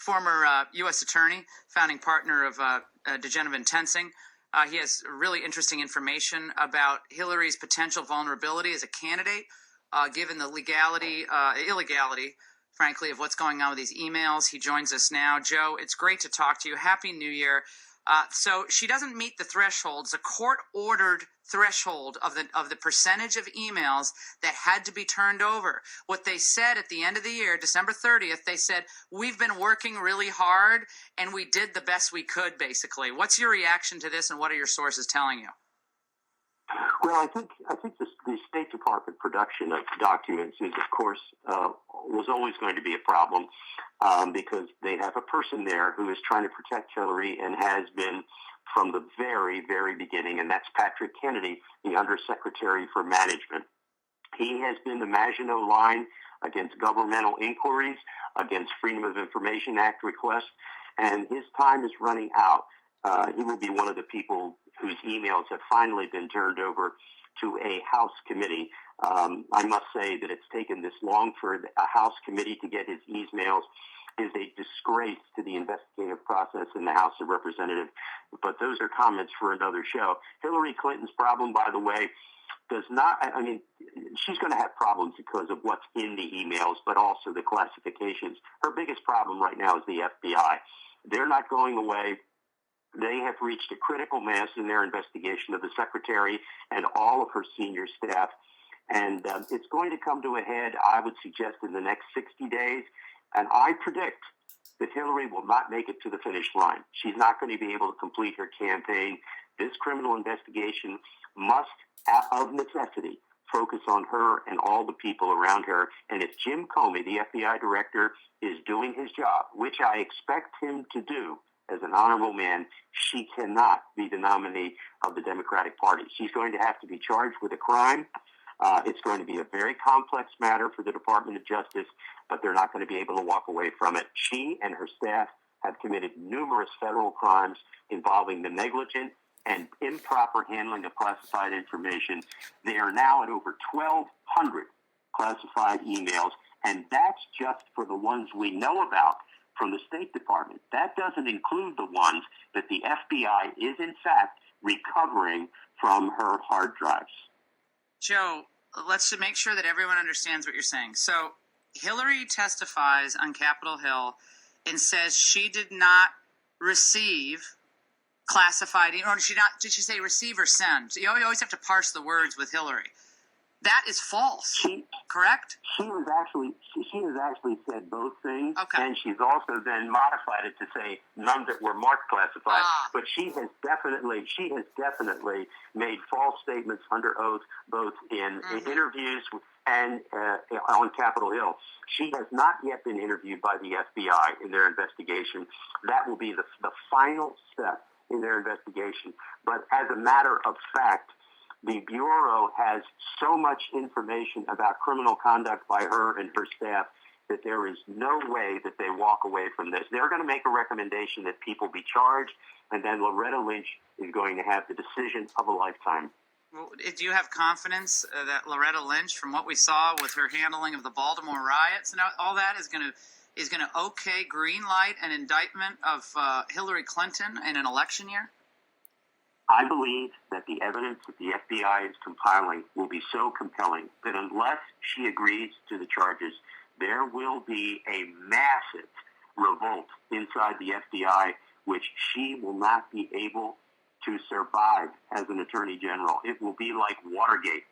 former U.S. attorney, founding partner of Genova and Tensing. He has really interesting information about Hillary's potential vulnerability as a candidate, given the illegality, frankly, of what's going on with these emails. He joins us now. Joe, it's great to talk to you. Happy New Year. So she doesn't meet the thresholds, a court-ordered threshold of the percentage of emails that had to be turned over. What they said at the end of the year, December 30th, they said, we've been working really hard and we did the best we could, basically. What's your reaction to this and what are your sources telling you? Well, I think the State Department production of documents is, of course, was always going to be a problem because they have a person there who is trying to protect Hillary and has been from the very, very beginning, and that's Patrick Kennedy, the Undersecretary for Management. He has been the Maginot Line against governmental inquiries, against Freedom of Information Act requests, and his time is running out. He will be one of the people whose emails have finally been turned over to a House committee. I must say that it's taken this long for a House committee to get his emails is a disgrace to the investigative process in the House of Representatives. But those are comments for another show. Hillary Clinton's problem, by the way, does not, she's going to have problems because of what's in the emails, but also the classifications. Her biggest problem right now is the FBI. They're not going away. They have reached a critical mass in their investigation of the secretary and all of her senior staff. And it's going to come to a head, I would suggest, in the next 60 days. And I predict that Hillary will not make it to the finish line. She's not going to be able to complete her campaign. This criminal investigation must, of necessity, focus on her and all the people around her. And if Jim Comey, the FBI director, is doing his job, which I expect him to do as an honorable man, she cannot be the nominee of the Democratic Party. She's going to have to be charged with a crime. It's going to be a very complex matter for the Department of Justice, but they're not going to be able to walk away from it. She and her staff have committed numerous federal crimes involving the negligent and improper handling of classified information. They are now at over 1,200 classified emails, and that's just for the ones we know about from the State Department. That doesn't include the ones that the FBI is, in fact, recovering from her hard drives. Joe, let's make sure that everyone understands what you're saying. So Hillary testifies on Capitol Hill and says she did not receive classified, or did she say receive or send? You always have to parse the words with Hillary. That is false, correct? She has actually said both things, okay. And she's also then modified it to say none that were marked classified. But she has definitely made false statements under oath, both in interviews and on Capitol Hill. She has not yet been interviewed by the FBI in their investigation. That will be the final step in their investigation. But as a matter of fact, the Bureau has so much information about criminal conduct by her and her staff that there is no way that they walk away from this. They're going to make a recommendation that people be charged, and then Loretta Lynch is going to have the decision of a lifetime. Well, do you have confidence that Loretta Lynch, from what we saw with her handling of the Baltimore riots and all that, is going to okay green light an indictment of Hillary Clinton in an election year? I believe that the evidence that the FBI is compiling will be so compelling that unless she agrees to the charges, there will be a massive revolt inside the FBI, which she will not be able to survive as an attorney general. It will be like Watergate